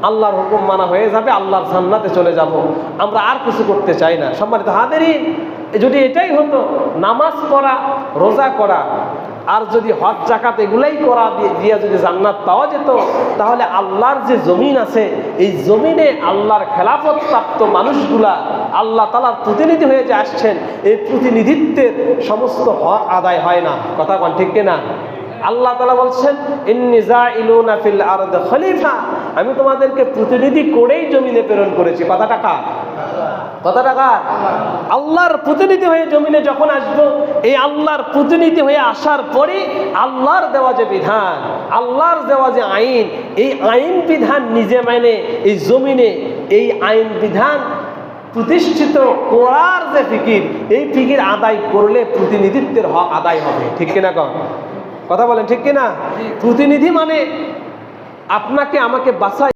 আল্লাহর হুকুম মানা হয়ে যাবে, আল্লাহর জান্নাতে চলে যাব। আমরা আর কিছু করতে চাই না। সম্মানিত হাজিরিন, যদি এটাই হতো, নামাজ পড়া, রোজা করা, আর যদি হজ জাকাত এগুলাই করা দিয়ে যদি জান্নাত পাওয়া যেত, তাহলে আল্লাহর যে জমিন আছে, এই জমিনে আল্লাহর খেলাফত প্রাপ্ত মানুষগুলা আল্লাহ তাআলার প্রতিনিধি হয়ে যে আসছেন, এই প্রতিনিধিত্বের সমস্ত হক আদায় হয় না। কথা কোন ঠিক কিনা? আল্লাহ তাআলা বলছেন, ইন্নী জাইলুনা ফিল আরদি খলিফা, আমি তোমাদেরকে প্রতিনিধি করেই জমিনে প্রেরণ করেছি। কথাটা কার? কথাটা কার? আল্লাহর প্রতিনিধি হয়ে জমিনে যখন আসবো, এই আল্লাহর প্রতিনিধি হয়ে আসার পরে আল্লাহর দেওয়া যে বিধান, আল্লাহর দেওয়া যে আইন, এই আইন বিধান নিজে মানে এই জমিনে এই আইন বিধান প্রতিষ্ঠিত করার যে ফিকির, এই ফিকির আদায় করলে প্রতিনিধিত্বের হক আদায় হবে। ঠিক কিনা কন? কথা বলেন ঠিক কিনা? প্রতিনিধি মানে আপনাকে আমাকে বাঁচায়